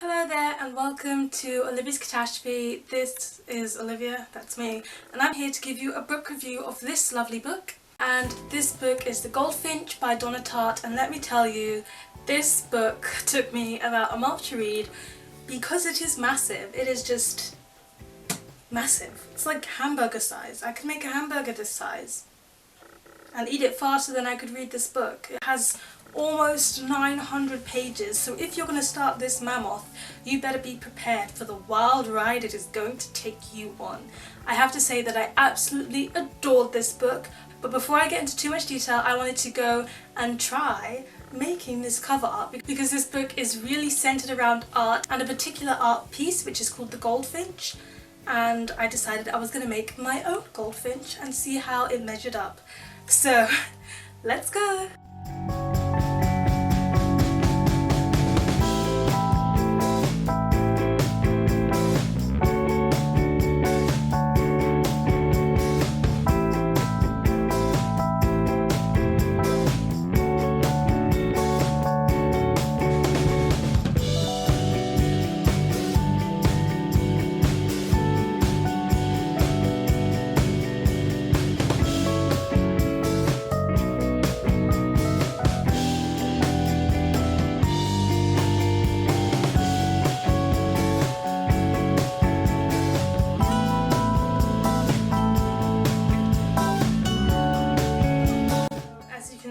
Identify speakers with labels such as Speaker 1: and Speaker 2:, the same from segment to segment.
Speaker 1: Hello there and welcome to Olivia's Catastrophe. This is Olivia, that's me, and I'm here to give you a book review of this lovely book. And this book is The Goldfinch by Donna Tartt, and let me tell you, this book took me about a month to read because it is massive. It is just massive. It's like hamburger size. I could make a hamburger this size and eat it faster than I could read this book. It has almost 900 pages, so if you're going to start this mammoth, you better be prepared for the wild ride it is going to take you on. I have to say that I absolutely adored this book, but before I get into too much detail, I wanted to go and try making this cover art because this book is really centered around art and a particular art piece which is called the Goldfinch, and I decided I was going to make my own goldfinch and see how it measured up. So let's go!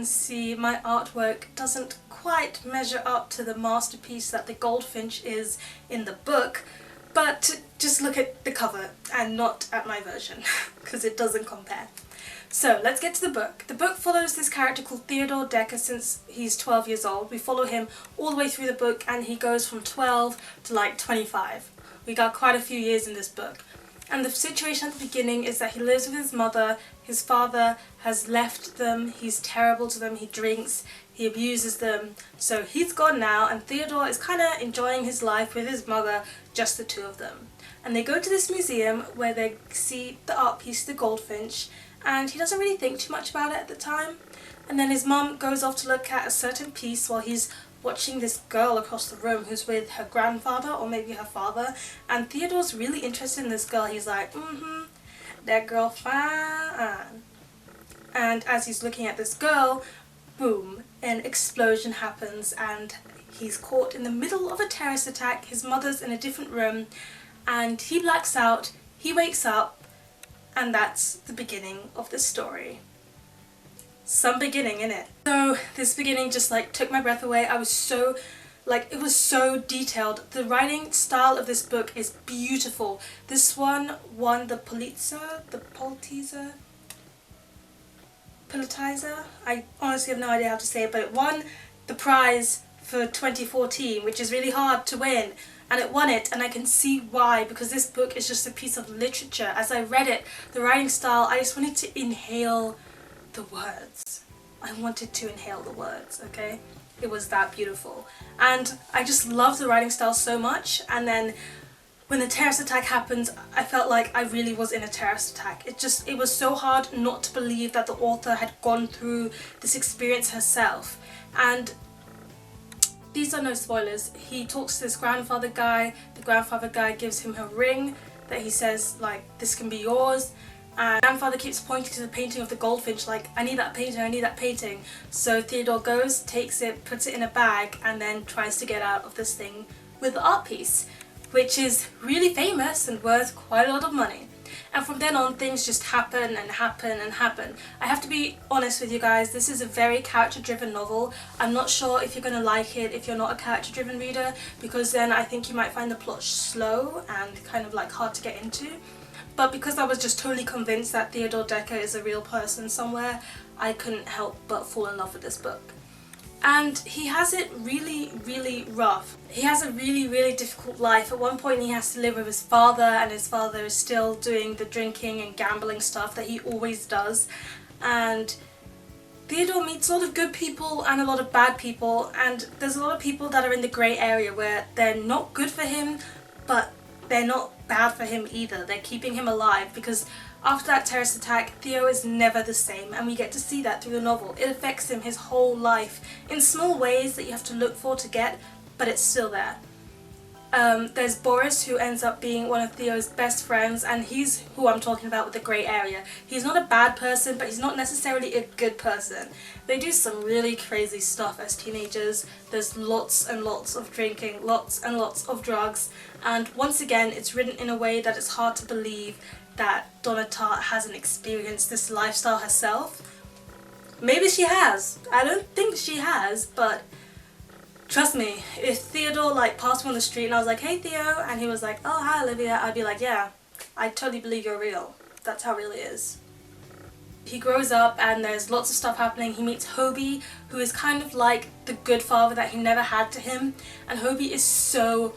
Speaker 1: See, my artwork doesn't quite measure up to the masterpiece that the Goldfinch is in the book, but just look at the cover and not at my version because it doesn't compare. So let's get to the book. The book follows this character called Theodore Decker since he's 12 years old. We follow him all the way through the book and he goes from 12 to like 25. We got quite a few years in this book. And the situation at the beginning is that he lives with his mother. His father has left them, he's terrible to them, he drinks, he abuses them. So he's gone now and Theodore is kind of enjoying his life with his mother, just the two of them. And they go to this museum where they see the art piece, the Goldfinch, and he doesn't really think too much about it at the time. And then his mum goes off to look at a certain piece while he's watching this girl across the room who's with her grandfather or maybe her father, and Theodore's really interested in this girl. He's like, that girl fine. And as he's looking at this girl, boom, an explosion happens and he's caught in the middle of a terrorist attack. His mother's in a different room and he blacks out, he wakes up, and that's the beginning of the story. Some beginning in it. So this beginning just like took my breath away. I was so it was so detailed. The writing style of this book is beautiful. This one won the Pulitzer, I honestly have no idea how to say it, but it won the prize for 2014, which is really hard to win, and it won it, and I can see why, because this book is just a piece of literature. As I read it, the writing style, I just wanted to inhale the words. I wanted to inhale the words, okay? It was that beautiful. And I just love the writing style so much, and then when the terrorist attack happens, I felt like I really was in a terrorist attack. It was so hard not to believe that the author had gone through this experience herself. And these are no spoilers. He talks to this grandfather guy. The grandfather guy gives him a ring that he says, like, this can be yours. And grandfather keeps pointing to the painting of the Goldfinch like, I need that painting, I need that painting. So Theodore goes, takes it, puts it in a bag, and then tries to get out of this thing with the art piece, which is really famous and worth quite a lot of money. And from then on, things just happen and happen and happen. I have to be honest with you guys, this is a very character-driven novel. I'm not sure if you're going to like it if you're not a character-driven reader, because then I think you might find the plot slow and kind of like hard to get into. But because I was just totally convinced that Theodore Decker is a real person somewhere, I couldn't help but fall in love with this book. And he has it really, really rough. He has a really, really difficult life. At one point he has to live with his father, and his father is still doing the drinking and gambling stuff that he always does. And Theodore meets a lot of good people and a lot of bad people, and there's a lot of people that are in the grey area where they're not good for him, but they're not bad for him either. They're keeping him alive, because after that terrorist attack, Theo is never the same, and we get to see that through the novel. It affects him his whole life in small ways that you have to look for to get, but it's still there. There's Boris, who ends up being one of Theo's best friends, and he's who I'm talking about with the grey area. He's not a bad person, but he's not necessarily a good person. They do some really crazy stuff as teenagers. There's lots and lots of drinking, lots and lots of drugs, and once again it's written in a way that it's hard to believe that Donna Tartt hasn't experienced this lifestyle herself. Maybe she has. I don't think she has, but trust me, if Theodore like passed me on the street and I was like, "Hey Theo," and he was like, "Oh hi Olivia," I'd be like, "Yeah, I totally believe you're real. That's how real it is." He grows up and there's lots of stuff happening. He meets Hobie, who is kind of like the good father that he never had to him, and Hobie is so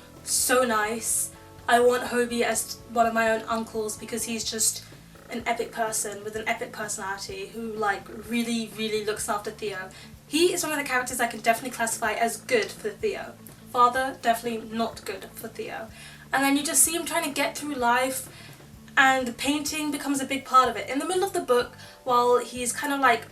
Speaker 1: nice. I want Hobie as one of my own uncles because he's just an epic person with an epic personality who like really looks after Theo. He is one of the characters I can definitely classify as good for Theo. Father, definitely not good for Theo. And then you just see him trying to get through life, and the painting becomes a big part of it. In the middle of the book, while he's kind of like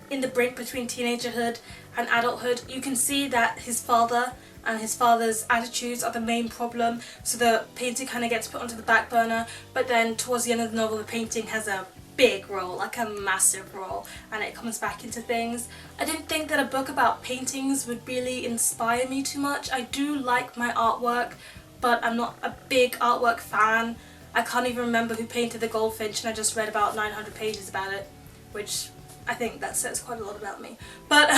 Speaker 1: in the brink between teenagerhood and adulthood, you can see that his father and his father's attitudes are the main problem, so the painting kind of gets put onto the back burner, but then towards the end of the novel the painting has a big role, like a massive role, and it comes back into things. I didn't think that a book about paintings would really inspire me too much. I do like my artwork, but I'm not a big artwork fan. I can't even remember who painted the Goldfinch, and I just read about 900 pages about it, which I think that says quite a lot about me. But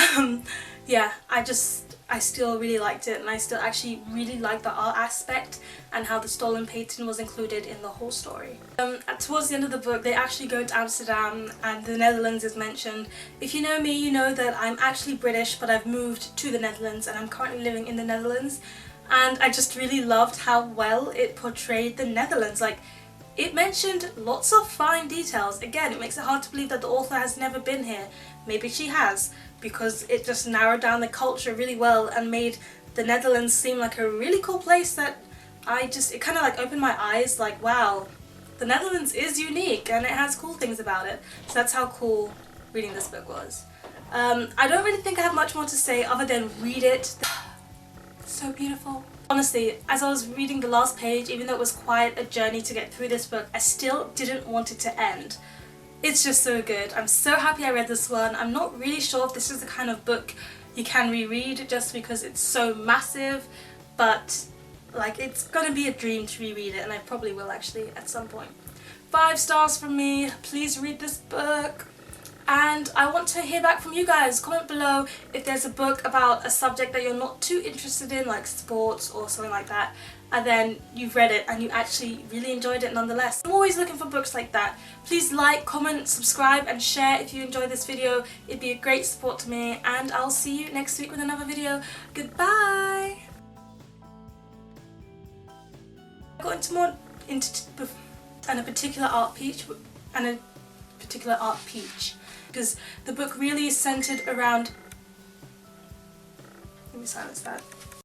Speaker 1: yeah, I still really liked it, and I still actually really like the art aspect and how the stolen painting was included in the whole story. Towards the end of the book they actually go to Amsterdam and the Netherlands is mentioned. If you know me, you know that I'm actually British, but I've moved to the Netherlands and I'm currently living in the Netherlands, and I just really loved how well it portrayed the Netherlands. Like, it mentioned lots of fine details. Again, it makes it hard to believe that the author has never been here. Maybe she has, because it just narrowed down the culture really well and made the Netherlands seem like a really cool place that it kind of like opened my eyes, like, wow, the Netherlands is unique and it has cool things about it. So that's how cool reading this book was. I don't really think I have much more to say other than read it. So beautiful. Honestly, as I was reading the last page, even though it was quite a journey to get through this book, I still didn't want it to end. It's just so good. I'm so happy I read this one. I'm not really sure if this is the kind of book you can reread just because it's so massive, but like, it's gonna be a dream to reread it, and I probably will actually at some point. 5 stars from me. Please read this book. And I want to hear back from you guys. Comment below if there's a book about a subject that you're not too interested in, like sports or something like that, and then you've read it and you actually really enjoyed it nonetheless. I'm always looking for books like that. Please like, comment, subscribe and share if you enjoyed this video. It'd be a great support to me, and I'll see you next week with another video. Goodbye! I got into more a particular art peach because the book really is centered around, let me silence that.